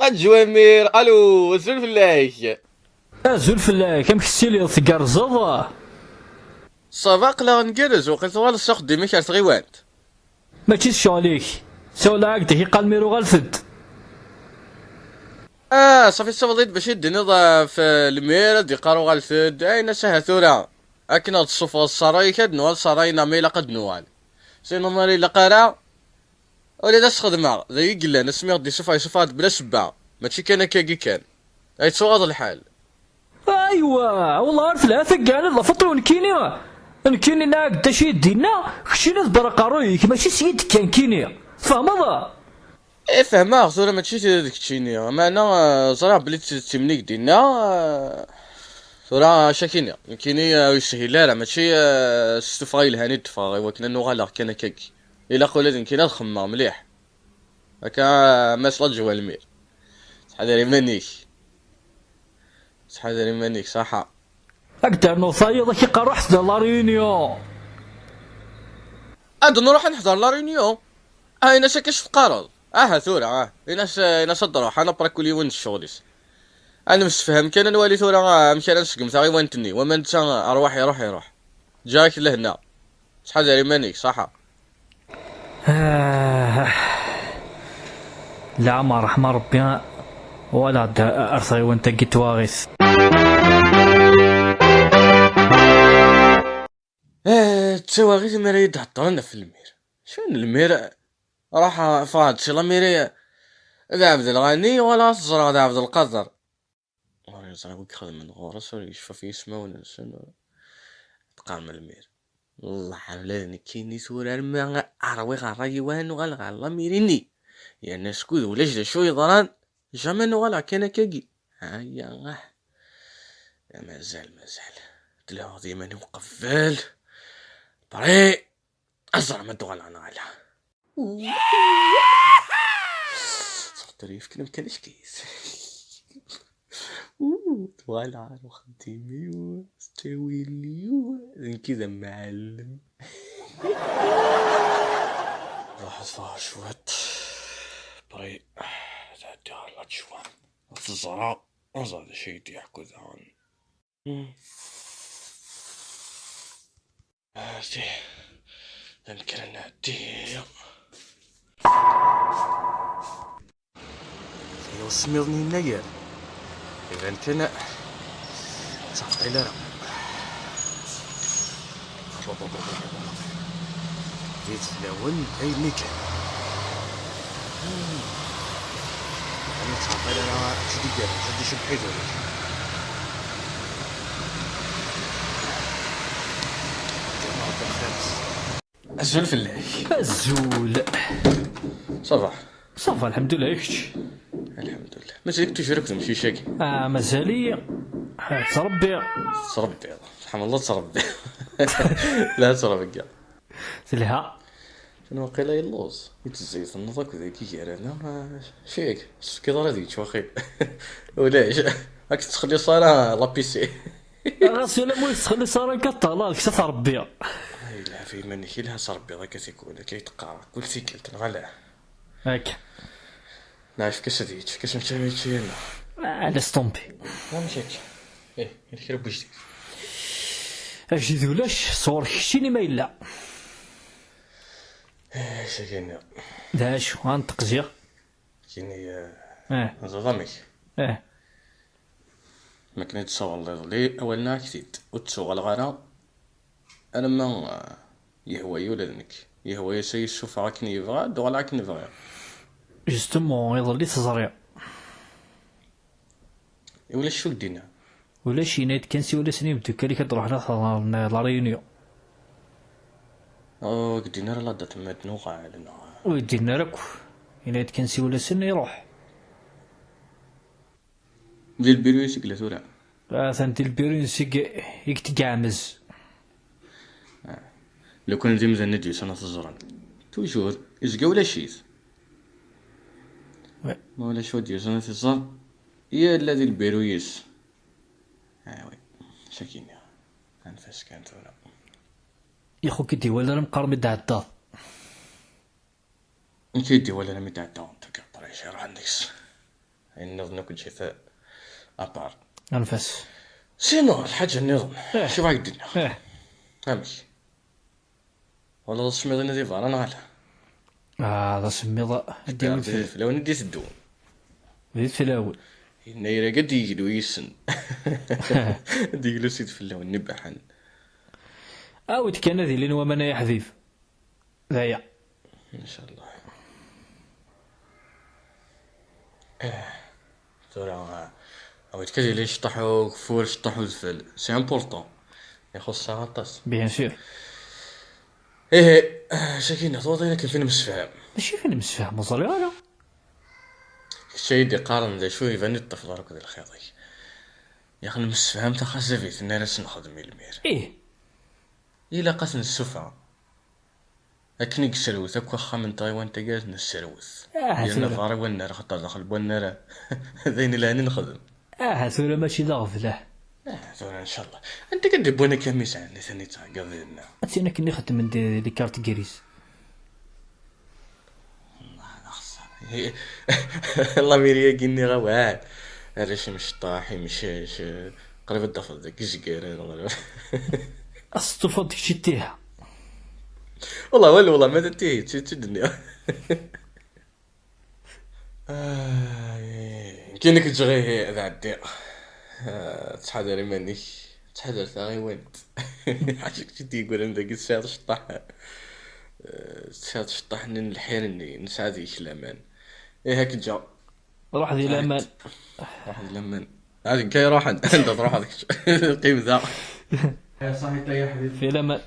الجوامير الو زول فلاش. زول فلاك كم كستيلي تقرزض. صافا لا نقرز وقيت طوال السوق ديما كارت غيوانت. ماشي الشغليك سولا هكدا كيقال ميرو غالفد. صافي الصفديت باش يدينا في المير دي قارو غالفد اين سهثورا. اكنا تصفى الصراي كاد نوال صراي نامي قد نوال. سينو ماري لقارا ولا داس خدمة ذي قلا نسمي دي صفات بلا سبعة ماشي كان كاكي كان. اي تصوغ الحال. ايوا والله عارف لا ثقال لا فطرو نكيني ناك دا شي دينا خشينا برقارويك ماشي سيد كان كيني فهمضا. ايه فهمها ثورة ماشي ديك تشيني ما انا صراحة بلي تمنيك دينا ثورة شاكيني كيني يسهل لا ماشي ستفايل هاني تفاغي وكنا نوغالا كان كاكي الا قولت كينا الخمام مليح هكا مسلا جوا المير تحضري مانيك صحا هكدا نوصايا كي قارو حسدا لارينيو. اد نروح نحضر لا ريونيون. انا كاش تقارض ثورة انا نروح انا براكولي وين الشغليس. انا مستفهم كان نوالي ثورة مشى نسقم ثاغي وانتني وما انت اروح يروح جاك لهنا شحال داري مانيك صحا. لا ما رحمة ربي ولا ارثي وانت قلت واغث. تسوى غير ميري تحطرنا في المير. شنو المير راح فاد شلا ميري ذا عبد الغني ولا صزرا ذا عبد القدر. وري صرا ويك خدم من غورس ولا يشفى في اسمه ولا شنو تقام المير. والله حملاني كيني سورة ما اروي غراي وانو غلا ميريني يا ناس كود ولا جدا شو يضران جامي ولا كان كاكي هيا غاه يا مازال تلاو ديما نقفل بري ازرع ما دوغال انا على صرت ريف كلام كانش كيس دوغال على خديمي استوي لي كذا معلم. راح صار شوت بري تعدي على شوان الزرع أزاد شي يحكو ذهان هاتي نذكر نعدي يوسميضني النير إذا كان تعطي لنا زيت فلاون أي مكان أنا تعطي لنا تدي قال تدي شبحي ذولك الزول فلاش الزول صافا الحمد لله يكش الحمد لله مازال تشارك تمشي شاكي مازالي تربي سبحان الله تربي لا تربي كاع لها انا واقيلا يلوز يتزيت النضاك ذاك يرانا شيك كي دار هذيك واخي ولاش راك تخلي صاله لابيسي راسي لا مو تخلي صار كطالك تربي لا في مني كي لها تربي ذاك تيكون كيتقرا كل سيكلت غلا هاك نعرف كاش هذيك كاش مشى شي انا على ستومبي ما مشيتش ايه هذيك راه بوجدي اجي ذولاش صور كشتيني ما الا شكينا داش غنطق زيا كيني ظلمك ما كنت تصور لي اولنا كتيت وتصور الغرا انا ما يهوى ولدنك يهوى شي يشوف راكني يبغى دوغ راكني يبغى جوستومون يظل لي تزريع ولا شو دينا ولا شي نايت كنسي ولا سنين بدو كالي كتروح لا ريونيون قدينا راه لا دات مدنوغا علينا ويدينا راكو نايت كنسي ولا سن يروح ديال البيرويسيك لا تورا ثانتي البيرويسيك يكتقعمز لو كان زي مزال نديو سنة الزرن توجور إزقا ولا شيز ما ولا شو ديو سنة الزر يا الذي البيرويس وي شاكين أنفاس كانت ولا يا خو كدي ولا مقرب يدعدا كيدي ولا مدعدا انت كطريش راه عندكس نظن كل شيء في ابار انفاس. سينو الحاجة النظام شوف هاي الدنيا امشي والله السميض ندي فار انا غالا هذا سميضة ديويد في لو نديت الدون بديت في الاول. النيرة قد يجلو يسن ديجلو سيد في اللون نبحن او كان ذي لين ومن يحذيف ذايا ان شاء الله. ترى او تكذي ليش طحو فول طحو الفل سي امبورطون يخص غطاس بيان سور. ايه شاكينا توضينا كيف فيلم مسفهم ماشي فين مسفهم وصلي ولا الشيء دي قارن ذا شوي فاني الطفل راكو ذي الخيطي يا اخي مسفهم تخزفيت ان انا سنخدم المير ايه الى قسن السفا اكنيك سروث اكو خا من تايوان تجاز نسروث لان فارق والنار خطر دخل بالنار ذين لاني نخدم ثولا ماشي ضغفله. ثولا ان شاء الله انت قد بونا كميس عني ثاني تقضينا انا كني خدت من دي كارت جريس الله ميريا قني غواد ريش مش طاحي مش قريب الدفض ذاك جيرين اصطفت شتيها والله والله ما تنتهي الدنيا. كأنك تجغيه ذا الدير تحضري مني تحضر ثاغي وانت حاجك تدي يقول ان ذاك الساعة تشطح الساعة تشطح الحيرني نساعد يشلامان ايه هاك جا روح ذي الامان روح ذي الامان هذه كي روح انت تروح هذيك قيم ذا صحيح يا حبيبي في الامان.